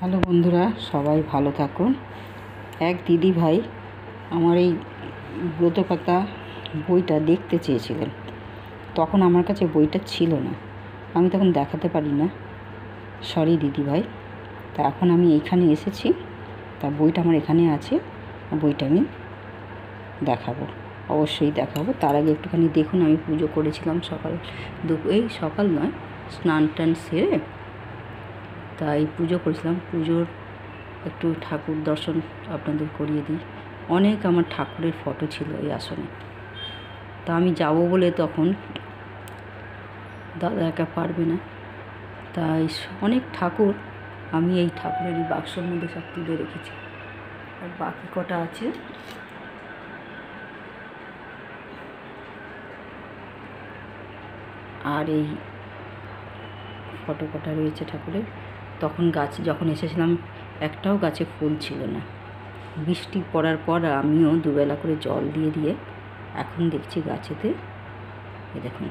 Hello বন্ধুরা, সবাই ভালো থাকুন। এক দিদি ভাই আমার এই ব্রতকথা বইটা দেখতে চেয়েছিলেন। তখন আমার কাছে বইটা ছিল না, আমি তখন দেখাতে পারি না, সরি দিদি ভাই। তা এখন আমি এইখানে এসেছি, তা বইটা আমার এখানে আছে, বইটা আমি দেখাবো, অবশ্যই দেখাবো। তার আগে একটুখানি দেখুন, আমি পুজো করেছিলাম সকাল নয়, স্নান টান সেরে তাই পুজো করেছিলাম। পুজোর একটু ঠাকুর দর্শন আপনাদের করিয়ে দিই। অনেক আমার ঠাকুরের ফটো ছিল এই আসনে। তা আমি যাব বলে তখন দাদা একা পারবে না, তাই অনেক ঠাকুর আমি এই ঠাকুরের এই বাক্সর মধ্যে সব তুলে রেখেছি। আর বাকি কটা আছে আর এই ফটো কটা রয়েছে ঠাকুরের। তখন গাছে যখন এসেছিলাম একটাও গাছে ফুল ছিল না। বৃষ্টি পড়ার পর আমিও দুবেলা করে জল দিয়ে দিয়ে এখন দেখছি গাছেতে দেখুন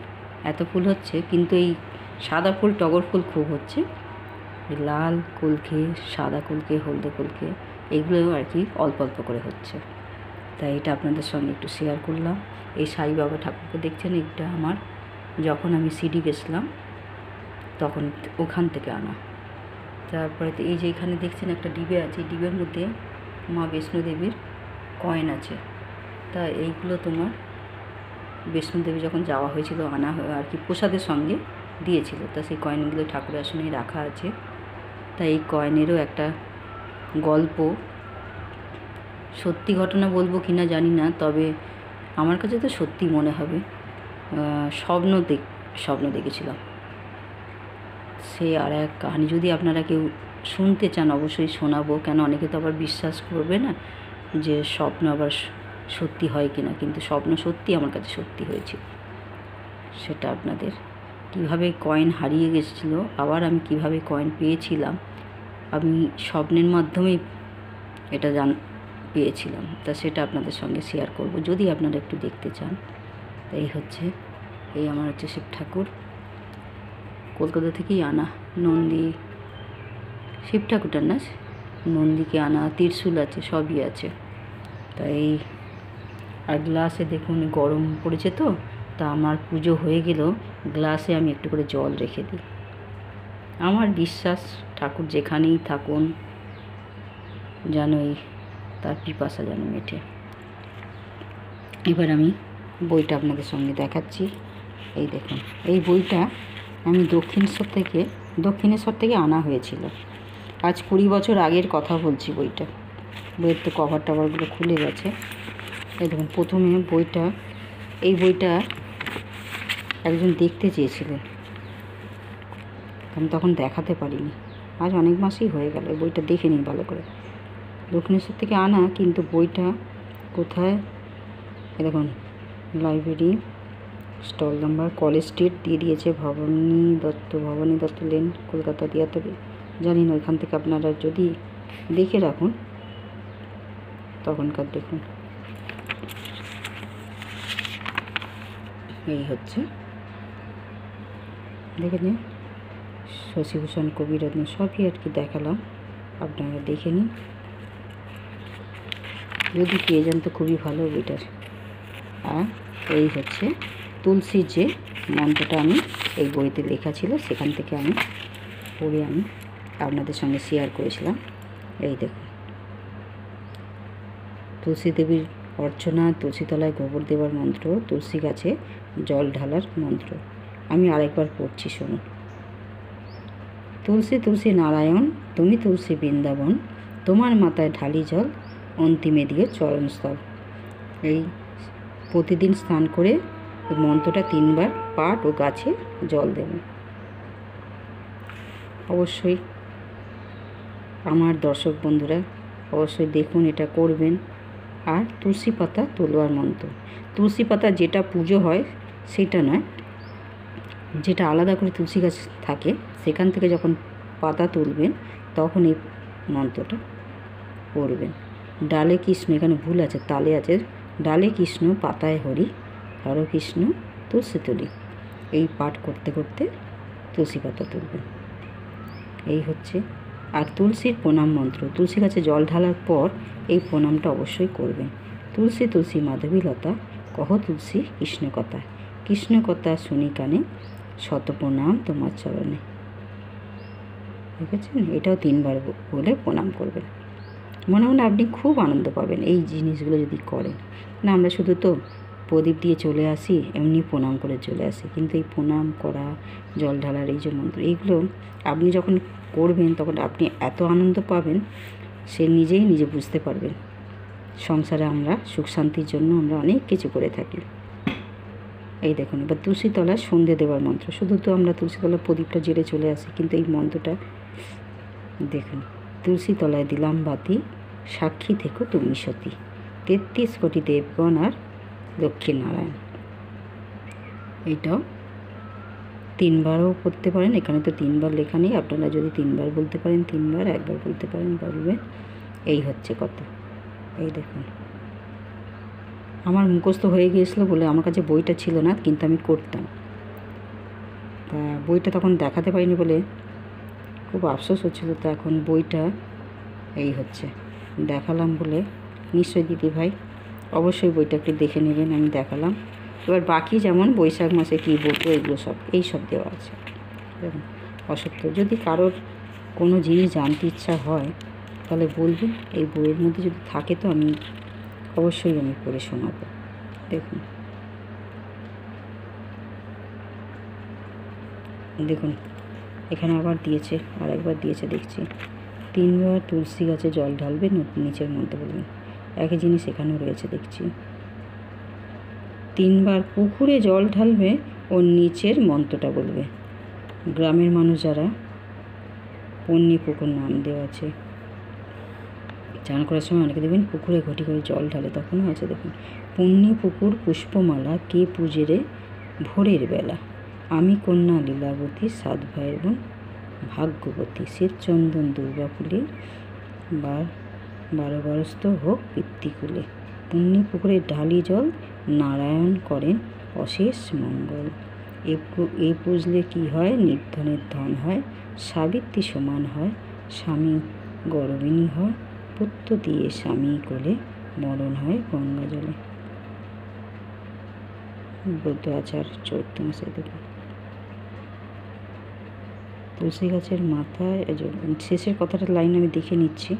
এত ফুল হচ্ছে। কিন্তু এই সাদা ফুল, টগর ফুল খুব হচ্ছে, লাল কলকে, সাদা কলকে, হলদে কলকে, এগুলো আর কি অল্প অল্প করে হচ্ছে। তাই এটা আপনাদের সঙ্গে একটু শেয়ার করলাম। এই সাই বাবা ঠাকুরকে দেখছেন, এটা আমার যখন আমি সিডি গেছিলাম তখন ওখান থেকে আনা। তারপরে এই যে এখানে দেখছেন একটা ডিবে আছে, ডিবের মধ্যে মা বৈষ্ণোদেবীর কয়েন আছে। তা এইগুলো তোমার বৈষ্ণোদেবী যখন যাওয়া হয়েছিল আনা আর কি প্রসাদের সঙ্গে দিয়েছিল, তা সেই কয়েনগুলো ঠাকুরের আসনে রাখা আছে। তাই এই কয়েনেরও একটা গল্প, সত্যি ঘটনা বলবো কি না জানি না, তবে আমার কাছে তো সত্যি মনে হবে। স্বপ্ন দেখেছিলাম। সে আর এক কাহিনি, যদি আপনারা কেউ শুনতে চান অবশ্যই শোনাবো। কেন অনেকে তো আবার বিশ্বাস করবে না যে স্বপ্ন আবার সত্যি হয় কি না, কিন্তু স্বপ্ন সত্যি আমার কাছে সত্যি হয়েছিল। সেটা আপনাদের কীভাবে কয়েন হারিয়ে গেছিলো, আবার আমি কিভাবে কয়েন পেয়েছিলাম, আমি স্বপ্নের মাধ্যমেই এটা পেয়েছিলাম। তা সেটা আপনাদের সঙ্গে শেয়ার করব যদি আপনারা একটু দেখতে চান। এই হচ্ছে, এই আমার হচ্ছে শিব ঠাকুর, কলকাতা থেকেই আনা। নন্দী, শিব ঠাকুরটার না, নন্দীকে আনা, ত্রিশূল আছে, সবই আছে। তাই আর গ্লাসে দেখুন গরম পড়েছে তো, তা আমার পুজো হয়ে গেলেও গ্লাসে আমি একটু করে জল রেখে দিই। আমার বিশ্বাস ঠাকুর যেখানেই থাকুন যেনই তার পিপাসা যেন মেটে। এবার আমি বইটা আপনাদের সঙ্গে দেখাচ্ছি। এই দেখুন, এই বইটা আমি দক্ষিণেশ্বর থেকে আনা হয়েছিল। আজ 20 বছর আগের কথা বলছি। বইয়ের তো কভার টভারগুলো খুলে গেছে। এই দেখুন, প্রথমে এই বইটা একজন দেখতে চেয়েছিলেন, আমি তখন দেখাতে পারিনি। আজ অনেক মাসই হয়ে গেল, বইটা দেখে নিন ভালো করে। দক্ষিণেশ্বর থেকে আনা, কিন্তু বইটা কোথায় দেখুন, library stall number College Street দিয়ে দিয়েছে, ভবানী দত্ত লেন, কলকাতা দিয়া তবে জানি না। ওইখান থেকে আপনারা যদি দেখে রাখুন তখনকার দেখুন। এই হচ্ছে, দেখে নিন, শশীভূষণ কবিরত্ন সবই আর কি দেখালাম, আপনারা দেখে নিন। যদি পেয়ে যান তো খুবই ভালো বইটার। আর এই হচ্ছে তুলসীর যে মন্ত্রটা আমি এই বইতে লেখা ছিল, সেখান থেকে আমি পড়ে আমি আপনাদের সঙ্গে শেয়ার করেছিলাম। এই দেখুন, তুলসী দেবীর অর্চনা, তুলসী তলায় গোবর দেওয়ার মন্ত্র, তুলসী গাছে জল ঢালার মন্ত্র। আমি আরেকবার পড়ছি, শুনুন। তুলসী তুলসী নারায়ণ, তুমি তুলসী বৃন্দাবন, তোমার মাথায় ঢালি জল, অন্তিমে দিয়ে চরণস্থল। এই প্রতিদিন স্নান করে এই মন্ত্রটা 3 বার পাঠ ও গাছে জল দেবেন। অবশ্যই আমার দর্শক বন্ধুরা অবশ্যই দেখুন, এটা করবেন। আর তুলসী পাতা তোলোয়ার মন্ত্র, তুলসী পাতা যেটা পুজো হয় সেটা নয়, যেটা আলাদা করে তুলসী গাছ থাকে সেখান থেকে যখন পাতা তুলবেন তখন এই মন্ত্রটা পড়বেন। ডালে কৃষ্ণ, এখানে ভুল আছে, তালে আছে, ডালে কৃষ্ণ পাতায় হরি, হর কৃষ্ণ তুলসী তুলি। এই পাঠ করতে করতে তুলসী পাতা তুলবেন। এই হচ্ছে আর তুলসীর প্রণাম মন্ত্র, তুলসী গাছে জল ঢালার পর এই প্রণামটা অবশ্যই করবেন। তুলসী তুলসী মাধবী লতা, কহ তুলসী কৃষ্ণ কথা, কৃষ্ণ কথা শুনি কানে, শত প্রণাম তোমার চরণে। দেখেছেন? এটাও 3 বার বলে প্রণাম করবেন। মনে মনে আপনি খুব আনন্দ পাবেন এই জিনিসগুলো যদি করেন। না আমরা শুধু তো প্রদীপ দিয়ে চলে আসি, এমনি প্রণাম করে চলে আসি, কিন্তু এই প্রণাম করা, জল ঢালার এই যে মন্ত্র, এইগুলো আপনি যখন করবেন তখন আপনি এত আনন্দ পাবেন, সে নিজেই নিজে বুঝতে পারবেন। সংসারে আমরা সুখ শান্তির জন্য আমরা অনেক কিছু করে থাকি। এই দেখুন, এবার তুলসী তলায় সন্ধে দেওয়ার মন্ত্র। শুধু তো আমরা তুলসী তলায় প্রদীপটা জেলে চলে আসি, কিন্তু এই মন্ত্রটা দেখুন, তুলসী তলায় দিলাম বাতি, সাক্ষী থেকো তুমি সতী, 33 কোটি দেবগণ আর লক্ষ্মী নারায়ণ। এইটাও 3 বারও করতে পারেন। এখানে তো 3 বার লেখা নেই, আপনারা যদি 3 বার বলতে পারেন 3 বার, 1 বার বলতে পারেন বলবেন। এই হচ্ছে কথা। এই দেখুন, আমার মুখস্থ হয়ে গিয়েছিলো বলে আমার কাছে বইটা ছিল না, কিন্তু আমি করতাম। তা বইটা তখন দেখাতে পারিনি বলে খুব আফসোস হচ্ছিলো। তো এখন বইটা এই হচ্ছে, দেখালাম বলে নিশ্চয়ই দিদি ভাই অবশ্যই বইটা একটু দেখে নেবেন, আমি দেখালাম। এবার বাকি যেমন বৈশাখ মাসে কী বলবো এগুলো সব দেওয়া আছে। দেখুন, অসত্য যদি কারোর কোনো জিনিস জানতে ইচ্ছা হয় তাহলে বলবেন, এই বইয়ের মধ্যে যদি থাকে তো আমি অবশ্যই পড়ে শোনাবো। দেখুন দেখুন এখানে আবার দিয়েছে, আর একবার দিয়েছে দেখছি, 3 বার তুলসী গাছে জল ঢালবেন, নিচের মন্ত্র বলবেন। একই জিনিস এখানেও রয়েছে দেখছি, 3 বার পুকুরে জল ঢালবে ও নিচের মন্ত্রটা বলবে। গ্রামের মানুষ যারা পন্নী পুকুর নাম দেওয়া আছে, চান করার সময় অনেকে দেখবেন পুকুরে ঘটি করে জল ঢালে, তখনও আছে দেখুন, পন্নী পুকুর পুষ্পমালা কে পূজেরে ভোরের বেলা, আমি কন্যা লীলাবতী 7 ভাইয়ের বোন ভাগ্যবতী, শ্বেতচন্দন দুর্গা ফুলে 12 বরস্ত হোক পিতৃকুলে, পুণ্যি পুকুরে ঢালি জল নারায়ণ করেন অশেষ মঙ্গল, এ পুজলে কি হয় নির্ধনের ধন হয়, সাবিত্রী সমান হয় স্বামী গর্বিণী হয়, পুত্র দিয়ে স্বামী কোলে মরণ হয় গঙ্গা জলে। বৌদ্ধ আচার 14 মাসে দেখুন, তুলসী গাছের মাথায় শেষের কথাটা লাইন আমি দেখে নিচ্ছি।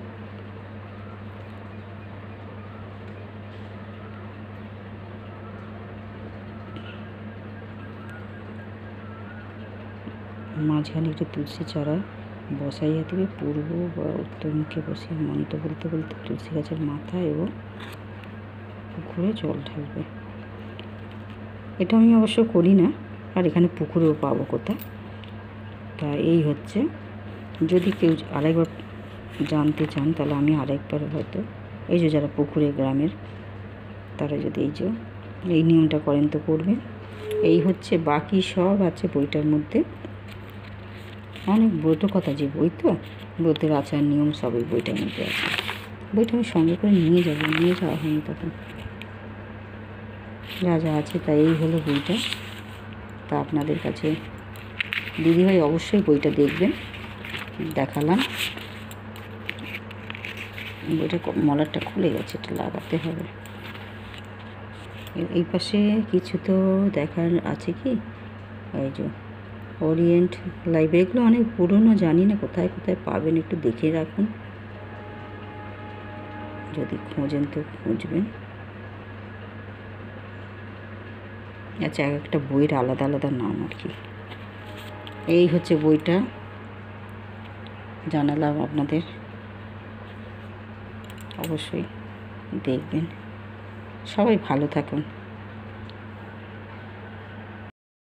মাঝখানে একটু তুলসী চারা বসাইয়া দিবে, পূর্ব বা উত্তর মুখে বসিয়ে মন্ত্র বলতে বলতে তুলসী গাছের মাথা এবং পুকুরে জল ঢালবে। এটা আমি অবশ্য করি না, আর এখানে পুকুরেও পাবো কোথায়। তা এই হচ্ছে, যদি কেউ আরেকবার জানতে চান তাহলে আমি আরেকবার হয়তো, এই যে যারা পুকুরে গ্রামের তারা যদি এই নিয়মটা করেন তো করবেন। এই হচ্ছে, বাকি সব আছে বইটার মধ্যে, অনেক ব্রত কথা যে বই, তো ব্রতের আচার নিয়ম সব এই বইটার মধ্যে আছে। বইটা আমি সঙ্গে করে নিয়ে যাওয়া হয়নি তখন, যা যা আছে তাই এই হলো বইটা। তা আপনাদের কাছে দিদিভাই অবশ্যই বইটা দেখবেন, দেখালাম। বইটা মলারটা খুলে গেছে, এটা লাগাতে হবে। এই পাশে কিছু তো দেখার আছে কি, এই যে ওরিয়েন্ট লাইব্রেরি, এগুলো অনেক পুরনো, জানি না কোথায় কোথায় পাবেন, একটু দেখে রাখুন, যদি খোঁজেন তো খুঁজবেন। আচ্ছা, এক একটা বইয়ের আলাদা আলাদা নাম আর কি। এই হচ্ছে বইটা, জানালাম আপনাদের, অবশ্যই দেখবেন। সবাই ভালো থাকুন।